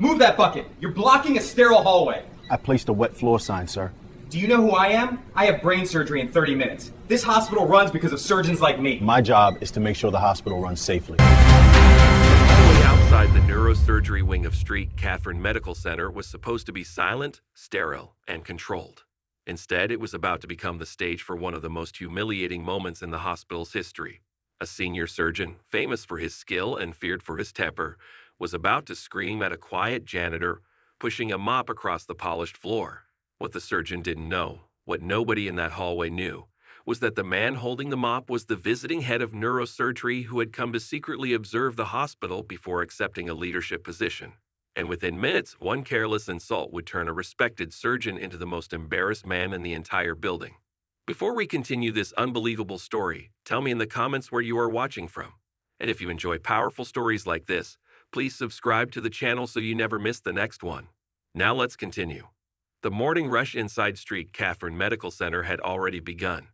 Move that bucket. You're blocking a sterile hallway. I placed a wet floor sign, sir. Do you know who I am? I have brain surgery in 30 minutes. This hospital runs because of surgeons like me. My job is to make sure the hospital runs safely. All the way outside the neurosurgery wing of Street Catherine Medical Center was supposed to be silent, sterile, and controlled. Instead, it was about to become the stage for one of the most humiliating moments in the hospital's history. A senior surgeon, famous for his skill and feared for his temper, was about to scream at a quiet janitor pushing a mop across the polished floor. What the surgeon didn't know, what nobody in that hallway knew, was that the man holding the mop was the visiting head of neurosurgery who had come to secretly observe the hospital before accepting a leadership position. And within minutes, one careless insult would turn a respected surgeon into the most embarrassed man in the entire building. Before we continue this unbelievable story, tell me in the comments where you are watching from. And if you enjoy powerful stories like this, please subscribe to the channel so you never miss the next one. Now let's continue. The morning rush inside Street Catherine Medical Center had already begun.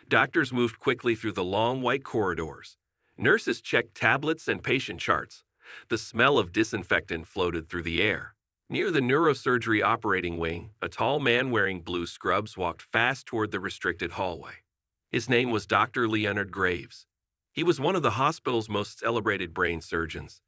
Doctors moved quickly through the long white corridors. Nurses checked tablets and patient charts. The smell of disinfectant floated through the air. Near the neurosurgery operating wing, a tall man wearing blue scrubs walked fast toward the restricted hallway. His name was Dr. Leonard Graves. He was one of the hospital's most celebrated brain surgeons.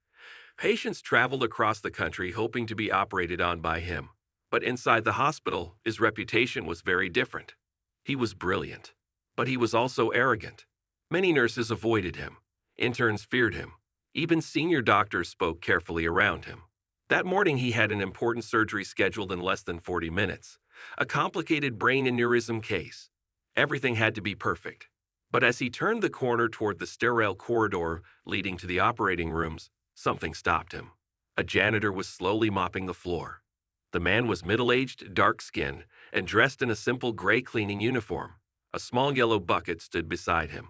Patients traveled across the country hoping to be operated on by him. But inside the hospital, his reputation was very different. He was brilliant, but he was also arrogant. Many nurses avoided him. Interns feared him. Even senior doctors spoke carefully around him. That morning, he had an important surgery scheduled in less than 40 minutes, a complicated brain aneurysm case. Everything had to be perfect. But as he turned the corner toward the sterile corridor leading to the operating rooms, something stopped him. A janitor was slowly mopping the floor. The man was middle-aged, dark-skinned, and dressed in a simple gray cleaning uniform. A small yellow bucket stood beside him.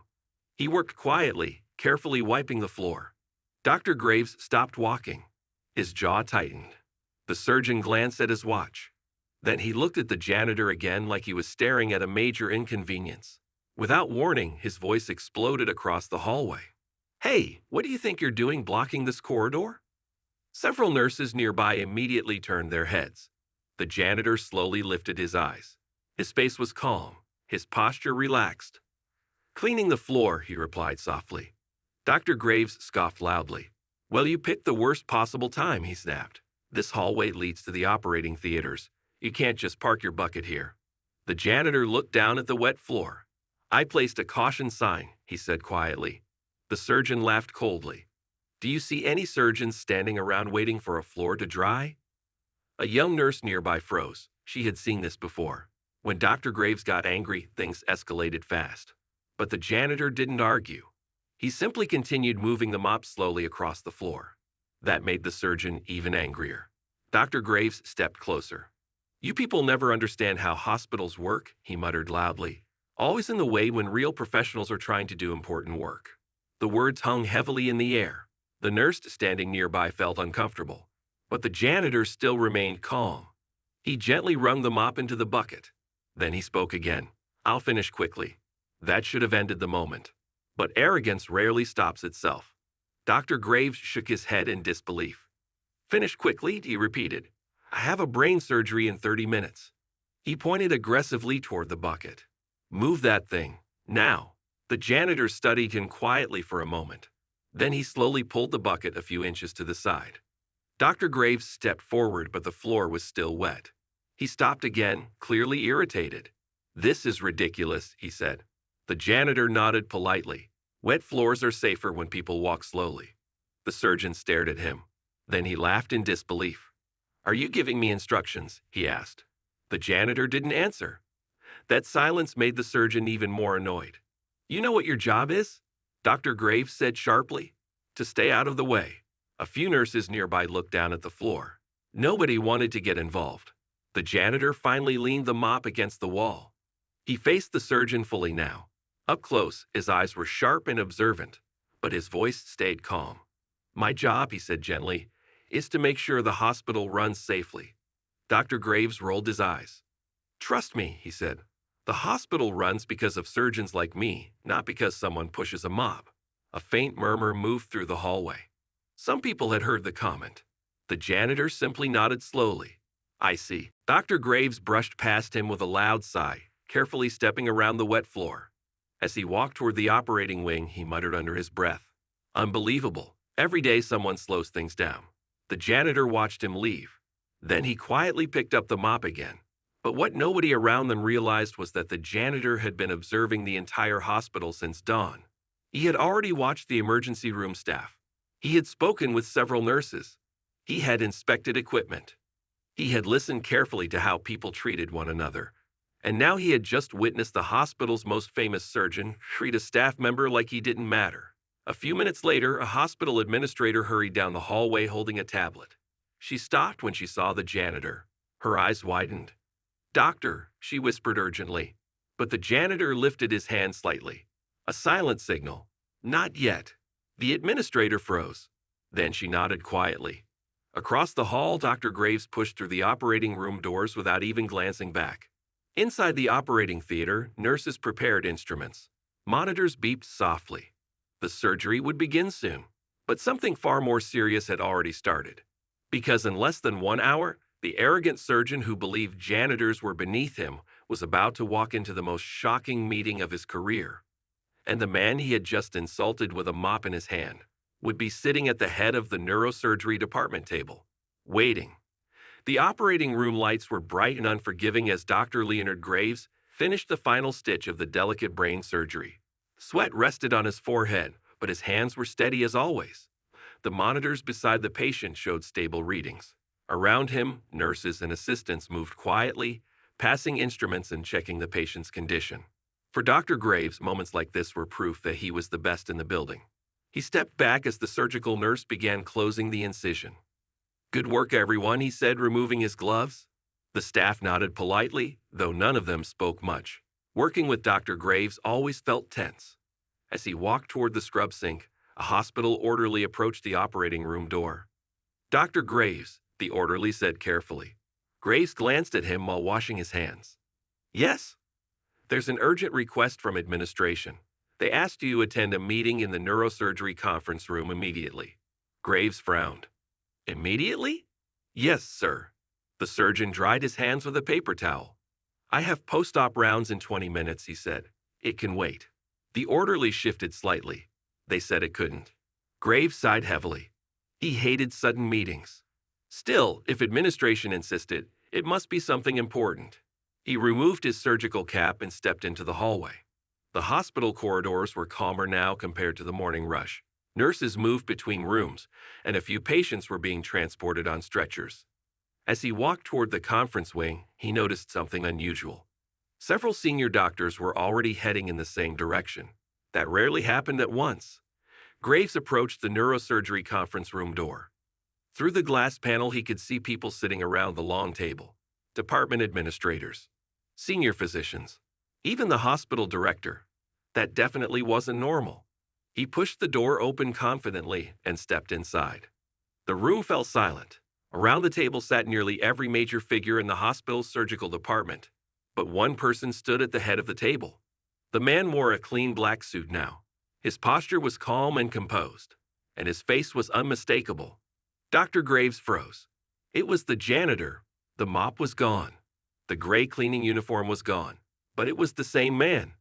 He worked quietly, carefully wiping the floor. Dr. Graves stopped walking. His jaw tightened. The surgeon glanced at his watch. Then he looked at the janitor again like he was staring at a major inconvenience. Without warning, his voice exploded across the hallway. "Hey, what do you think you're doing blocking this corridor?" Several nurses nearby immediately turned their heads. The janitor slowly lifted his eyes. His face was calm, his posture relaxed. "Cleaning the floor," he replied softly. Dr. Graves scoffed loudly. "Well, you picked the worst possible time," he snapped. "This hallway leads to the operating theaters. You can't just park your bucket here." The janitor looked down at the wet floor. "I placed a caution sign," he said quietly. The surgeon laughed coldly. "Do you see any surgeons standing around waiting for a floor to dry?" A young nurse nearby froze. She had seen this before. When Dr. Graves got angry, things escalated fast. But the janitor didn't argue. He simply continued moving the mop slowly across the floor. That made the surgeon even angrier. Dr. Graves stepped closer. "You people never understand how hospitals work," he muttered loudly. "Always in the way when real professionals are trying to do important work." The words hung heavily in the air. The nurse standing nearby felt uncomfortable, but the janitor still remained calm. He gently wrung the mop into the bucket. Then he spoke again. "I'll finish quickly." That should have ended the moment. But arrogance rarely stops itself. Dr. Graves shook his head in disbelief. "Finish quickly," he repeated. "I have a brain surgery in 30 minutes. He pointed aggressively toward the bucket. "Move that thing, now." The janitor studied him quietly for a moment. Then he slowly pulled the bucket a few inches to the side. Dr. Graves stepped forward, but the floor was still wet. He stopped again, clearly irritated. "This is ridiculous," he said. The janitor nodded politely. "Wet floors are safer when people walk slowly." The surgeon stared at him. Then he laughed in disbelief. "Are you giving me instructions?" he asked. The janitor didn't answer. That silence made the surgeon even more annoyed. "You know what your job is?" Dr. Graves said sharply. "To stay out of the way." A few nurses nearby looked down at the floor. Nobody wanted to get involved. The janitor finally leaned the mop against the wall. He faced the surgeon fully now. Up close, his eyes were sharp and observant, but his voice stayed calm. "My job," he said gently, "is to make sure the hospital runs safely." Dr. Graves rolled his eyes. "Trust me," he said. "The hospital runs because of surgeons like me, not because someone pushes a mop." A faint murmur moved through the hallway. Some people had heard the comment. The janitor simply nodded slowly. I see. Dr. Graves brushed past him with a loud sigh, carefully stepping around the wet floor. As he walked toward the operating wing, he muttered under his breath, "Unbelievable. Every day someone slows things down." The janitor watched him leave. Then he quietly picked up the mop again. But what nobody around them realized was that the janitor had been observing the entire hospital since dawn. He had already watched the emergency room staff. He had spoken with several nurses. He had inspected equipment. He had listened carefully to how people treated one another. And now he had just witnessed the hospital's most famous surgeon treat a staff member like he didn't matter. A few minutes later, a hospital administrator hurried down the hallway holding a tablet. She stopped when she saw the janitor. Her eyes widened. "Doctor," she whispered urgently. But the janitor lifted his hand slightly. A silent signal. "Not yet." The administrator froze. Then she nodded quietly. Across the hall, Dr. Graves pushed through the operating room doors without even glancing back. Inside the operating theater, nurses prepared instruments. Monitors beeped softly. The surgery would begin soon. But something far more serious had already started. Because in less than 1 hour, the arrogant surgeon who believed janitors were beneath him was about to walk into the most shocking meeting of his career. And the man he had just insulted with a mop in his hand would be sitting at the head of the neurosurgery department table, waiting. The operating room lights were bright and unforgiving as Dr. Leonard Graves finished the final stitch of the delicate brain surgery. Sweat rested on his forehead, but his hands were steady as always. The monitors beside the patient showed stable readings. Around him, nurses and assistants moved quietly, passing instruments and checking the patient's condition. For Dr. Graves, moments like this were proof that he was the best in the building. He stepped back as the surgical nurse began closing the incision. "Good work, everyone," he said, removing his gloves. The staff nodded politely, though none of them spoke much. Working with Dr. Graves always felt tense. As he walked toward the scrub sink, a hospital orderly approached the operating room door. "Dr. Graves," the orderly said carefully. Graves glanced at him while washing his hands. "Yes?" "There's an urgent request from administration. They asked you to attend a meeting in the neurosurgery conference room immediately." Graves frowned. "Immediately?" "Yes, sir." The surgeon dried his hands with a paper towel. "I have post-op rounds in 20 minutes, he said. "It can wait." The orderly shifted slightly. They said it couldn't. Graves sighed heavily. He hated sudden meetings. Still, if administration insisted, it must be something important. He removed his surgical cap and stepped into the hallway. The hospital corridors were calmer now compared to the morning rush. Nurses moved between rooms, and a few patients were being transported on stretchers. As he walked toward the conference wing, he noticed something unusual. Several senior doctors were already heading in the same direction. That rarely happened at once. Graves approached the neurosurgery conference room door. Through the glass panel, he could see people sitting around the long table. Department administrators, senior physicians, even the hospital director. That definitely wasn't normal. He pushed the door open confidently and stepped inside. The room fell silent. Around the table sat nearly every major figure in the hospital's surgical department. But one person stood at the head of the table. The man wore a clean black suit now. His posture was calm and composed, and his face was unmistakable. Dr. Graves froze. It was the janitor. The mop was gone. The gray cleaning uniform was gone. But it was the same man.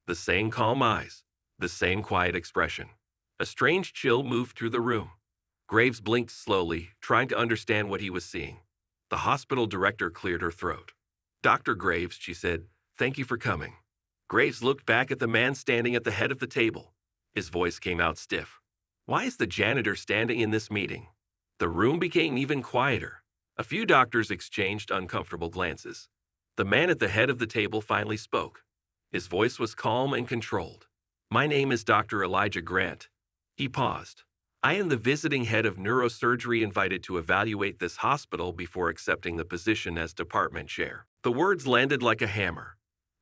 The same calm eyes. The same quiet expression. A strange chill moved through the room. Graves blinked slowly, trying to understand what he was seeing. The hospital director cleared her throat. "Dr. Graves," she said, "thank you for coming." Graves looked back at the man standing at the head of the table. His voice came out stiff. "Why is the janitor standing in this meeting?" The room became even quieter. A few doctors exchanged uncomfortable glances. The man at the head of the table finally spoke. His voice was calm and controlled. "My name is Dr. Elijah Grant." He paused. "I am the visiting head of neurosurgery invited to evaluate this hospital before accepting the position as department chair." The words landed like a hammer.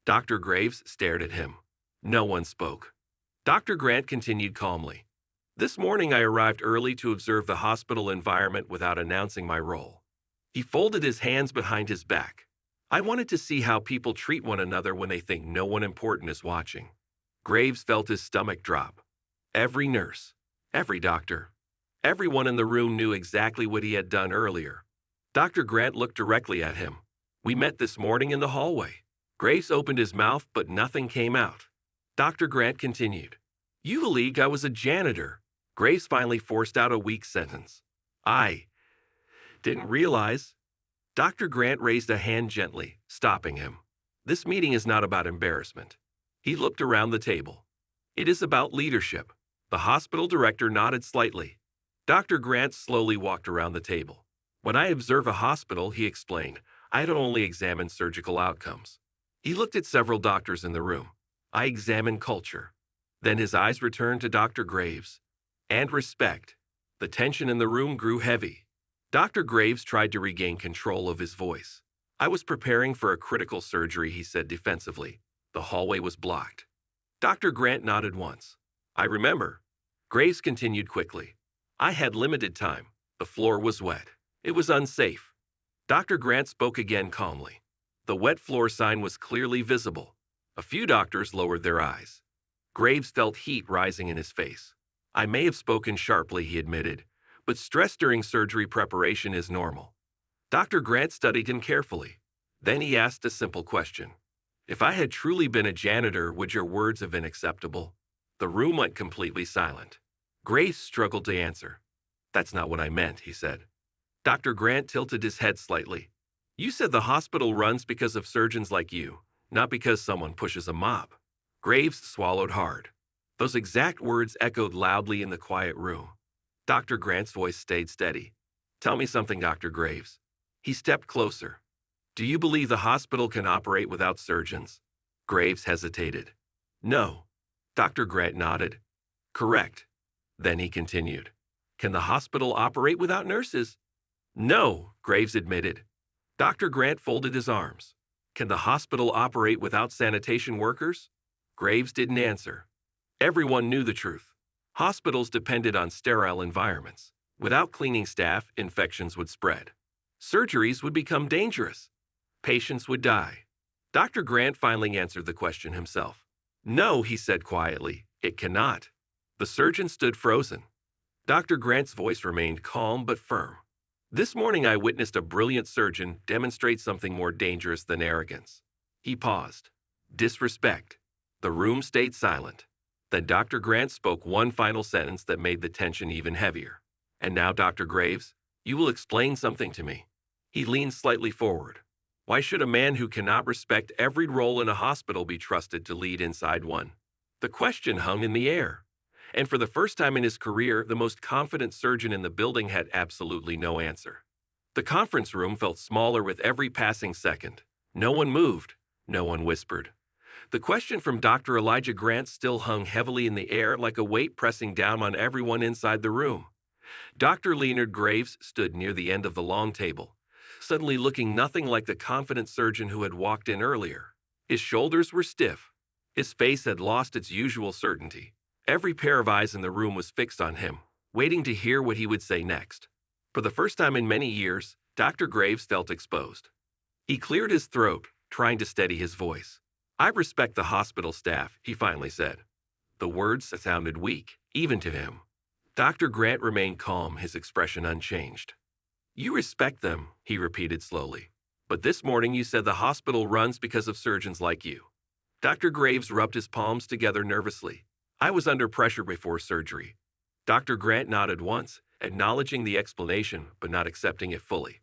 Dr. Graves stared at him. No one spoke. Dr. Grant continued calmly. "This morning I arrived early to observe the hospital environment without announcing my role." He folded his hands behind his back. "I wanted to see how people treat one another when they think no one important is watching." Graves felt his stomach drop. Every nurse, every doctor, Everyone in the room knew exactly what he had done earlier. Dr. Grant looked directly at him. We met this morning in the hallway. Graves opened his mouth, but nothing came out. Dr. Grant continued. You believed I was a janitor. Graves finally forced out a weak sentence. I didn't realize. Dr. Grant raised a hand gently, stopping him. This meeting is not about embarrassment. He looked around the table. It is about leadership. The hospital director nodded slightly. Dr. Grant slowly walked around the table. When I observe a hospital, he explained, I don't only examine surgical outcomes. He looked at several doctors in the room. I examine culture. Then his eyes returned to Dr. Graves. And respect. The tension in the room grew heavy. Dr. Graves tried to regain control of his voice. I was preparing for a critical surgery, he said defensively. The hallway was blocked. Dr. Grant nodded once. I remember. Graves continued quickly. I had limited time. The floor was wet. It was unsafe. Dr. Grant spoke again calmly. The wet floor sign was clearly visible. A few doctors lowered their eyes. Graves felt heat rising in his face. I may have spoken sharply, he admitted, but stress during surgery preparation is normal. Dr. Grant studied him carefully. Then he asked a simple question. If I had truly been a janitor, would your words have been acceptable? The room went completely silent. Graves struggled to answer. That's not what I meant, he said. Dr. Grant tilted his head slightly. You said the hospital runs because of surgeons like you, not because someone pushes a mop. Graves swallowed hard. Those exact words echoed loudly in the quiet room. Dr. Grant's voice stayed steady. Tell me something, Dr. Graves. He stepped closer. Do you believe the hospital can operate without surgeons? Graves hesitated. No. Dr. Grant nodded. Correct. Then he continued. Can the hospital operate without nurses? No, Graves admitted. Dr. Grant folded his arms. Can the hospital operate without sanitation workers? Graves didn't answer. Everyone knew the truth. Hospitals depended on sterile environments. Without cleaning staff, infections would spread. Surgeries would become dangerous. Patients would die. Dr. Grant finally answered the question himself. No, he said quietly, it cannot. The surgeon stood frozen. Dr. Grant's voice remained calm but firm. This morning I witnessed a brilliant surgeon demonstrate something more dangerous than arrogance. He paused. Disrespect. The room stayed silent. Then Dr. Grant spoke one final sentence that made the tension even heavier. And now, Dr. Graves, you will explain something to me. He leaned slightly forward. Why should a man who cannot respect every role in a hospital be trusted to lead inside one? The question hung in the air. And for the first time in his career, the most confident surgeon in the building had absolutely no answer. The conference room felt smaller with every passing second. No one moved. No one whispered. The question from Dr. Elijah Grant still hung heavily in the air like a weight pressing down on everyone inside the room. Dr. Leonard Graves stood near the end of the long table, suddenly looking nothing like the confident surgeon who had walked in earlier. His shoulders were stiff. His face had lost its usual certainty. Every pair of eyes in the room was fixed on him, waiting to hear what he would say next. For the first time in many years, Dr. Graves felt exposed. He cleared his throat, trying to steady his voice. I respect the hospital staff, he finally said. The words sounded weak, even to him. Dr. Grant remained calm, his expression unchanged. You respect them, he repeated slowly. But this morning you said the hospital runs because of surgeons like you. Dr. Graves rubbed his palms together nervously. I was under pressure before surgery. Dr. Grant nodded once, acknowledging the explanation but not accepting it fully.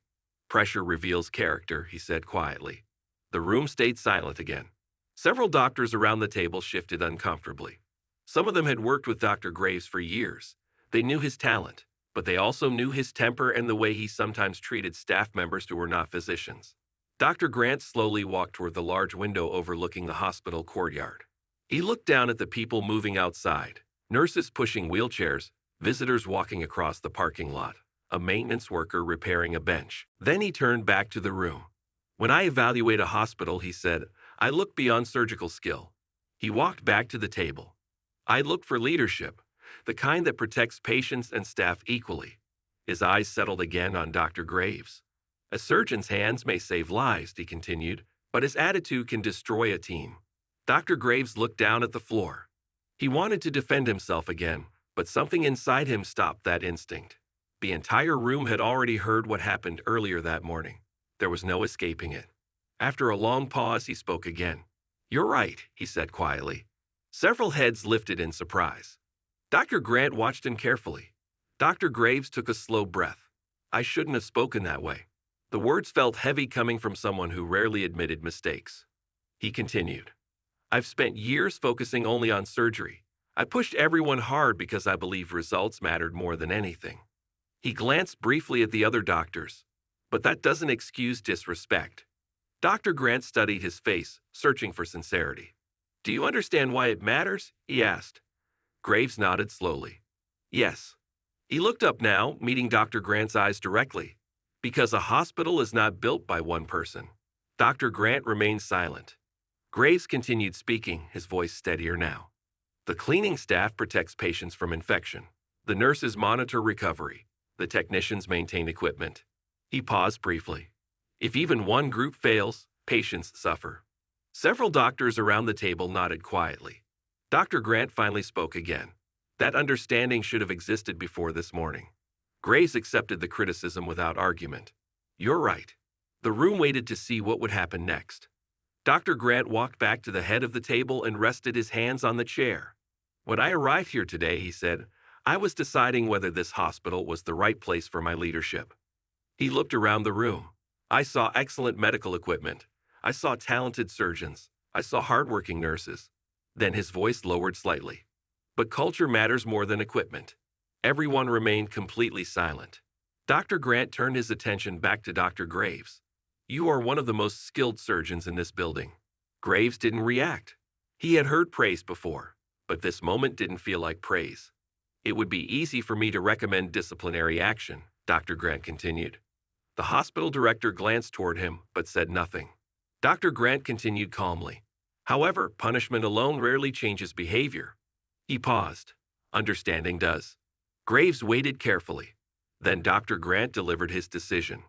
Pressure reveals character, he said quietly. The room stayed silent again. Several doctors around the table shifted uncomfortably. Some of them had worked with Dr. Graves for years. They knew his talent, but they also knew his temper and the way he sometimes treated staff members who were not physicians. Dr. Grant slowly walked toward the large window overlooking the hospital courtyard. He looked down at the people moving outside, nurses pushing wheelchairs, visitors walking across the parking lot, a maintenance worker repairing a bench. Then he turned back to the room. When I evaluate a hospital, he said, I look beyond surgical skill. He walked back to the table. I look for leadership, the kind that protects patients and staff equally. His eyes settled again on Dr. Graves. A surgeon's hands may save lives, he continued, but his attitude can destroy a team. Dr. Graves looked down at the floor. He wanted to defend himself again, But something inside him stopped that instinct. The entire room had already heard what happened earlier that morning. There was no escaping it. After a long pause, he spoke again. "You're right," he said quietly. Several heads lifted in surprise. Dr. Grant watched him carefully. Dr. Graves took a slow breath. "I shouldn't have spoken that way." The words felt heavy coming from someone who rarely admitted mistakes. He continued, "I've spent years focusing only on surgery. I pushed everyone hard because I believed results mattered more than anything." He glanced briefly at the other doctors. "But that doesn't excuse disrespect." Dr. Grant studied his face, searching for sincerity. "Do you understand why it matters?" he asked. Graves nodded slowly. "Yes." He looked up now, meeting Dr. Grant's eyes directly. "Because a hospital is not built by one person." Dr. Grant remained silent. Graves continued speaking, his voice steadier now. "The cleaning staff protects patients from infection. The nurses monitor recovery. The technicians maintain equipment." He paused briefly. "If even one group fails, patients suffer." Several doctors around the table nodded quietly. Dr. Grant finally spoke again. "That understanding should have existed before this morning." Graves accepted the criticism without argument. "You're right." The room waited to see what would happen next. Dr. Grant walked back to the head of the table and rested his hands on the chair. "When I arrived here today," he said, "I was deciding whether this hospital was the right place for my leadership." He looked around the room. "I saw excellent medical equipment. I saw talented surgeons. I saw hardworking nurses." Then his voice lowered slightly. "But culture matters more than equipment." Everyone remained completely silent. Dr. Grant turned his attention back to Dr. Graves. "You are one of the most skilled surgeons in this building." Graves didn't react. He had heard praise before, but this moment didn't feel like praise. "It would be easy for me to recommend disciplinary action," Dr. Grant continued. The hospital director glanced toward him, but said nothing. Dr. Grant continued calmly. "However, punishment alone rarely changes behavior." He paused. "Understanding does." Graves waited carefully. Then Dr. Grant delivered his decision.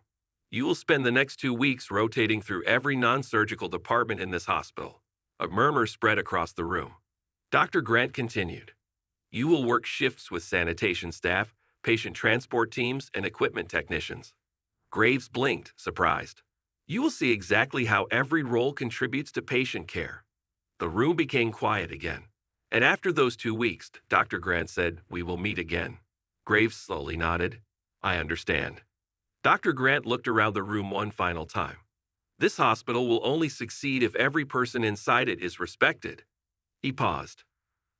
"You will spend the next 2 weeks rotating through every non-surgical department in this hospital." A murmur spread across the room. Dr. Grant continued. "You will work shifts with sanitation staff, patient transport teams, and equipment technicians." Graves blinked, surprised. "You will see exactly how every role contributes to patient care." The room became quiet again. "And after those 2 weeks," Dr. Grant said, "we will meet again." Graves slowly nodded. "I understand." Dr. Grant looked around the room one final time. "This hospital will only succeed if every person inside it is respected." He paused.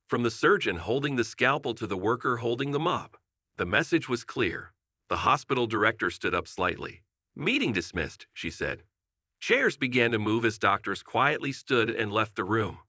From the surgeon holding the scalpel to the worker holding the mop, the message was clear. The hospital director stood up slightly. "Meeting dismissed," she said. Chairs began to move as doctors quietly stood and left the room.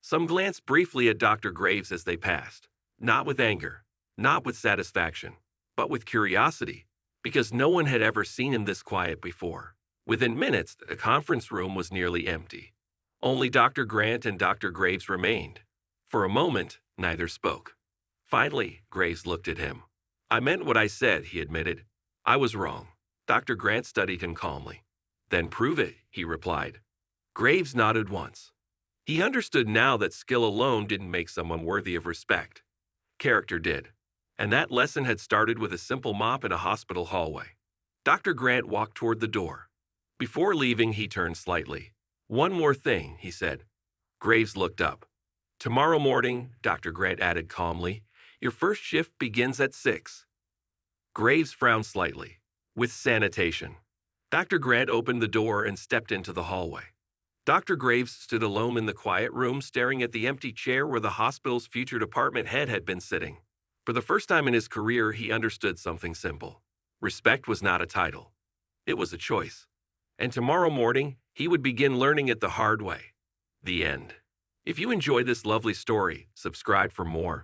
Some glanced briefly at Dr. Graves as they passed, not with anger, not with satisfaction, but with curiosity, because no one had ever seen him this quiet before. Within minutes, the conference room was nearly empty. Only Dr. Grant and Dr. Graves remained. For a moment, neither spoke. Finally, Graves looked at him. "I meant what I said," he admitted. "I was wrong." Dr. Grant studied him calmly. "Then prove it," he replied. Graves nodded once. He understood now that skill alone didn't make someone worthy of respect. Character did. And that lesson had started with a simple mop in a hospital hallway. Dr. Grant walked toward the door. Before leaving, he turned slightly. "One more thing," he said. Graves looked up. "Tomorrow morning," Dr. Grant added calmly, "your first shift begins at 6. Graves frowned slightly. "With sanitation." Dr. Grant opened the door and stepped into the hallway. Dr. Graves stood alone in the quiet room, staring at the empty chair where the hospital's future department head had been sitting. For the first time in his career, he understood something simple. Respect was not a title. It was a choice. And tomorrow morning, he would begin learning it the hard way. The end. If you enjoyed this lovely story, subscribe for more.